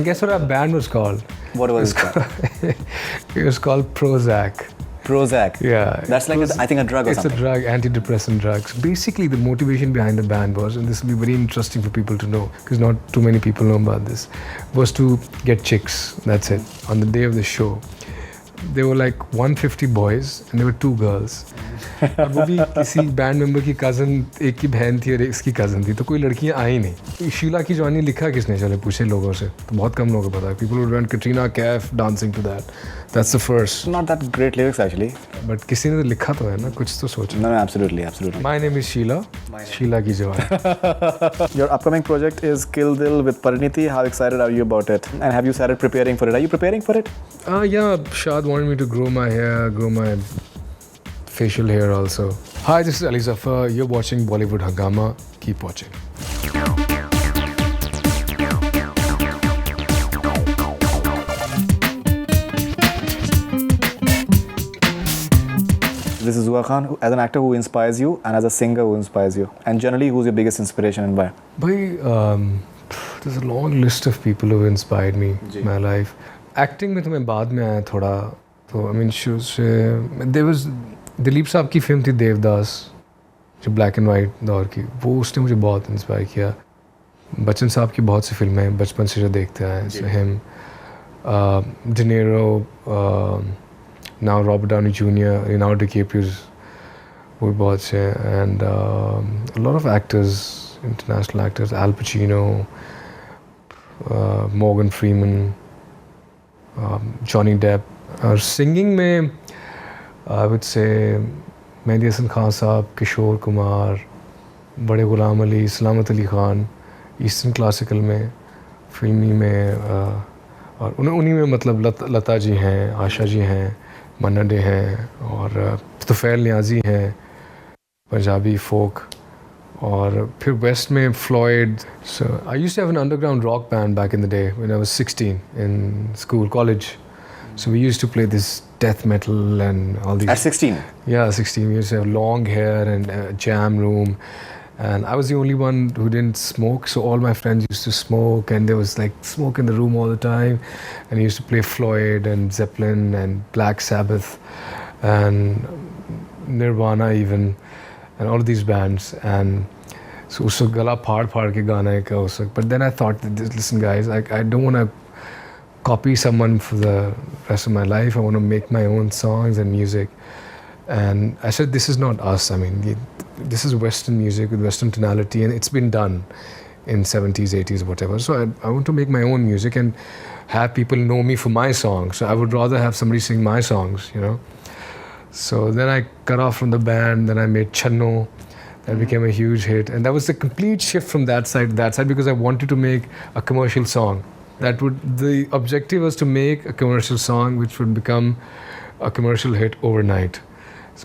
And guess what our band was called? What was it called? It was called Prozac. Prozac. Yeah. That's like, I think, a drug or something. It's a drug, antidepressant drugs. Basically, the motivation behind the band was, and this will be very interesting for people to know, because not too many people know about this, was to get chicks. That's it. On the day of the show, there were like 150 boys and there were 2 girls. और वो भी किसी band member की cousin, एक की बहन थी और इसकी कज़न थी, तो कोई लड़कियां आई नहीं. शीला की जवानी लिखा किसने, चले पूछे लोगों से, तो बहुत कम लोगों को पता है. People would want Katrina Kaif dancing to that. That's the first. Not that great lyrics actually. But किसी ने तो लिखा तो है ना, कुछ तो सोचो. No, absolutely. My name is Sheila. Sheila की जवानी. Your upcoming project is Kill Dil with Pariniti. How excited are you about it? And have you started preparing for it? Are you preparing for it? Yeah, Shad wanted me to grow my hair, grow my facial hair also. Hi, this is Ali Zafar. You're watching Bollywood Hangama. Keep watching. This is Zua Khan, as an actor who inspires you and as a singer who inspires you. And generally, who's your biggest inspiration and why? There's a long list of people who inspired me in my life. Acting में तो मैं बाद में आया थोड़ा, तो I mean शुरू से there was दिलीप साहब की फिल्म थी देवदास, जो ब्लैक एंड वाइट दौर की, वो उसने मुझे बहुत इंस्पायर किया. बच्चन साहब की बहुत सी फिल्में बचपन से जो देखते आए हैं, him, De Niro, now Robert Downey Jr., Leonardo DiCaprio, वो बहुत से, and a lot of actors, international actors, Al Pacino, Morgan Freeman, Johnny Depp. और singing में I would say Mehdi Hasan Khan साहब, किशोर कुमार, बड़े गुलाम अली, सलामत अली खान, ईस्टर्न क्लासिकल में, फिल्मी में, और उन्हीं में मतलब लता जी हैं, आशा जी हैं, मन्ना डे हैं, और तुफैल नियाज़ी हैं, पंजाबी फोक, और फिर वेस्ट में Floyd. So I used to have an underground rock band back in the day when I was 16 in school, college. So we used to play this death metal and all these. At 16? Yeah, 16. We used to have long hair and a jam room. And I was the only one who didn't smoke, so all my friends used to smoke, and there was like smoke in the room all the time. And we used to play Floyd and Zeppelin and Black Sabbath and Nirvana even, and all of these bands. And so उसको गला फाड़ के गाना है का उसको. But then I thought, listen guys, I don't want to copy someone for the rest of my life. I want to make my own songs and music. And I said, this is not us. I mean, this is Western music with Western tonality, and it's been done in 70s, 80s, whatever. So I want to make my own music and have people know me for my songs. So I would rather have somebody sing my songs, you know. So then I cut off from the band. Then I made Channo. That became a huge hit. And that was a complete shift from that side to that side, because I wanted to make a commercial song. The objective was to make a commercial song which would become a commercial hit overnight.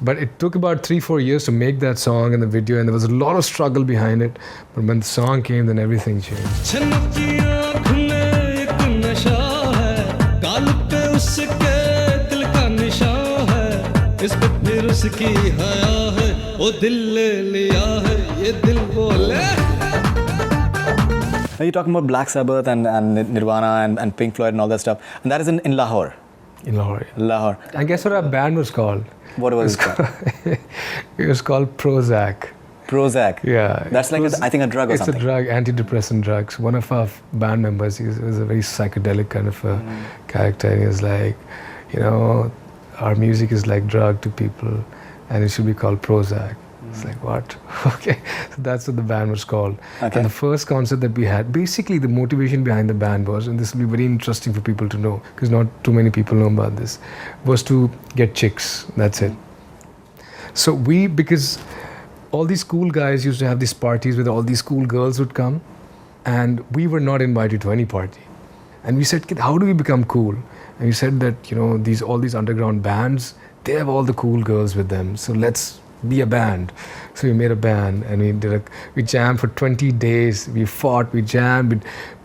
But it took about 3-4 years to make that song and the video, and there was a lot of struggle behind it. But when the song came, then everything changed. Now you're talking about Black Sabbath and Nirvana and Pink Floyd and all that stuff. And that is in Lahore. In Lahore. Lahore. And guess what our band was called? What was it called? It was called Prozac. Prozac. Yeah. That's like, I think, a drug or something. It's a drug, antidepressant drugs. One of our band members, he was a very psychedelic kind of a character. And he was like, you know, our music is like drug to people, and it should be called Prozac. It's like, what? Okay. So that's what the band was called. Okay. And the first concert that we had, basically the motivation behind the band was, and this will be very interesting for people to know, because not too many people know about this, was to get chicks. That's it. So because all these cool guys used to have these parties where all these cool girls would come, and we were not invited to any party. And we said, how do we become cool? And we said that, you know, all these underground bands, they have all the cool girls with them. So let's be a band. So we made a band, and we jammed for 20 days. We fought, we jammed, we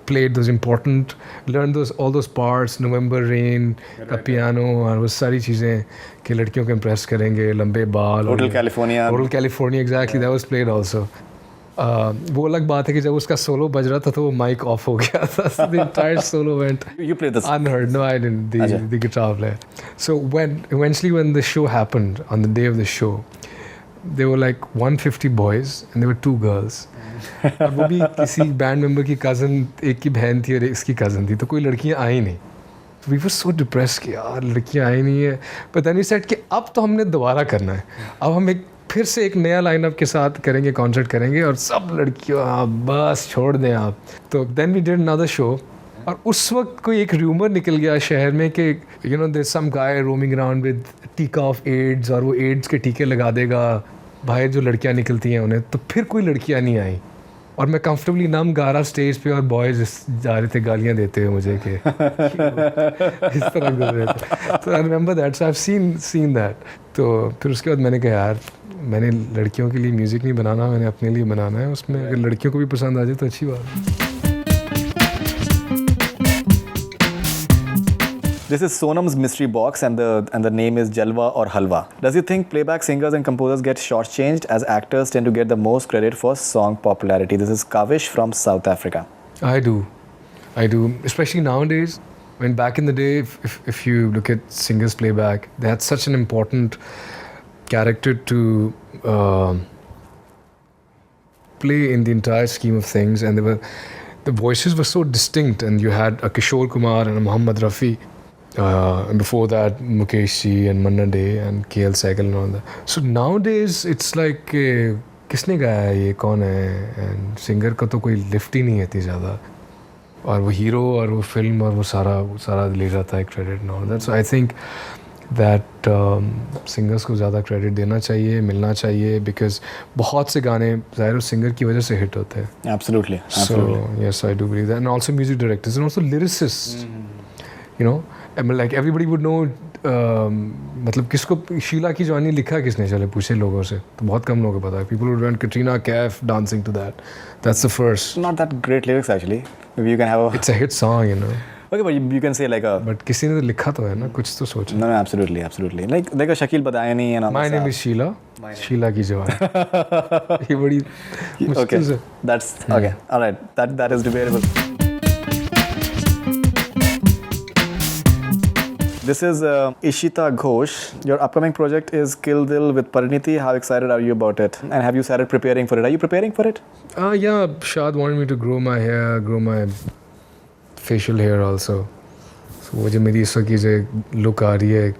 played learned all those parts, November Rain, the piano, और वो सारी चीज़ें कि लड़कियों को impress करेंगे, लंबे बाल. Hotel California. Hotel California, exactly. That was played also. वो अलग बात है कि जब उसका सोलो बज रहा था तो वो माइक ऑफ हो गया था. So the entire solo went You played this. unheard. No, I didn't. The guitar player. So when the show happened, on the day of the show, there were like 150 boys and there were 2 girls. और वो भी किसी band member की cousin, एक की बहन थी और इसकी कज़न थी, तो कोई लड़कियां आई नहीं. We were so depressed कि यार लड़कियां आई नहीं है. But then we said कि अब तो हमने दोबारा करना है. अब हम फिर से एक नया लाइनअप के साथ करेंगे, कॉन्सर्ट करेंगे और सब लड़कियों बस छोड़ दें आप. तो then we did another show और उस वक्त कोई एक र्यूमर निकल गया शहर में कि you know there some guy roaming around with टीका ऑफ एड्स और वो एड्स के टीके लगा देगा बाहर जो लड़कियां निकलती हैं उन्हें. तो फिर कोई लड़कियां नहीं आई और मैं कंफर्टेबली नम गा रहा स्टेज पे और बॉयज जा रहे थे गालियां देते हुए मुझे कि इस तरह गुजर रहे थे. तो I remember that. So I have seen that. तो फिर उसके बाद मैंने कहा यार मैंने लड़कियों के लिए म्यूज़िक नहीं बनाना, मैंने अपने लिए बनाना है. उसमें अगर लड़कियों को भी पसंद आ जाए तो अच्छी बात है. This is Sonam's mystery box and the name is Jalwa or Halwa. Does you think playback singers and composers get shortchanged as actors tend to get the most credit for song popularity? This is Kavish from South Africa. I do. Especially nowadays. When back in the day, if you look at singers playback, they had such an important character to play in the entire scheme of things, and the voices were so distinct. And you had a Kishore Kumar and a Muhammad Rafi. And before that, Mukesh Ji and Manna Dey and KL Sehgal and all that. So nowadays, it's like, किसने गाया है ये, कौन है? And singer का तो कोई lift ही नहीं है इतनी ज़्यादा. और वो hero और वो film और वो सारा ले जाता है credit and all that. So I think that singers को ज़्यादा credit देना चाहिए, मिलना चाहिए, because बहुत से गाने ज़ाहिर है singer की वजह से hit होते हैं. Absolutely. So yes, I do believe that. And also music directors and also lyricists. You know, I mean, like everybody would know. मतलब किसको शीला की जवानी लिखा किसने, चले पूछे लोगों से, तो बहुत कम लोगों को पता है. People would want Katrina Kaif dancing to that. That's the first. Not that great lyrics actually. Maybe you can have a. It's a hit song, you know. Okay, but you can say like a. But किसी ने तो लिखा तो है ना, कुछ तो सोचो. No, absolutely. Like a Shakil Badayani and all. My name is Sheila. Sheila की जवानी. ये बड़ी मुश्किल से. That's okay. All right. That is debatable. This is Ishita Ghosh. Your upcoming project is Kill Dil with Pariniti. How excited are you about it? And have you started preparing for it? Are you preparing for it? Yeah, Shad wanted me to grow my hair, grow my facial hair also. So वो जो मेरी इस वक्त जो look आ रही है,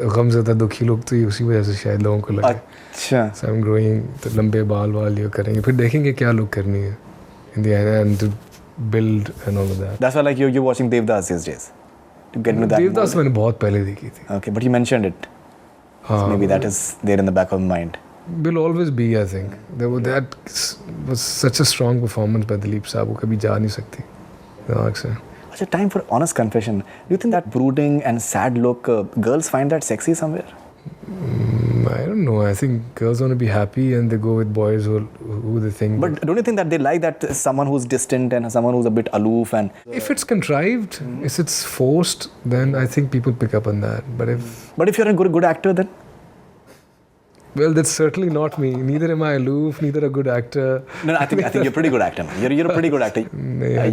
गमज़दा दुखी look, तो उसी वजह से शायद लोगों को लगे. अच्छा. So I'm growing, तो लंबे बाल ये करेंगे, फिर देखेंगे क्या look करनी है in the end, and to build and all of that. That's why like you're watching Devdas these days. To get into that. Devdas मैंने बहुत पहले देखी थी. Okay, but you mentioned it. So maybe that is there in the back of mind. Will always be, I think. That was such a strong performance by Dileep साहब, वो कभी जा नहीं सकती दिमाग से. अच्छा, time for honest confession. Do you think that brooding and sad look, girls find that sexy somewhere? I don't know. I think girls want to be happy and they go with boys who they think. But don't you think that they like that someone who's distant and someone who's a bit aloof and. If it's contrived, if it's forced, then I think people pick up on that. But if you're a good actor, then. Well, that's certainly not me. Neither am I aloof, neither a good actor. No, I think you're a pretty good actor. You're a pretty good actor.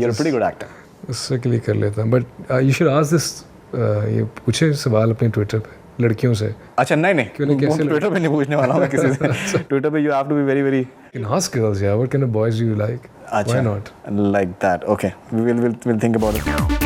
You're a pretty good actor. उससे के लिए कर लेता हूँ. But you should ask this. ये पूछे सवाल अपने Twitter पे लड़कियों से. अच्छा नहीं Twitter पे नहीं पूछने वाला हूँ मैं किसी से. Twitter पे you have to be very. You can ask girls, yeah. What kind of boys do you like? Why not? Like that. Okay. We'll think about it.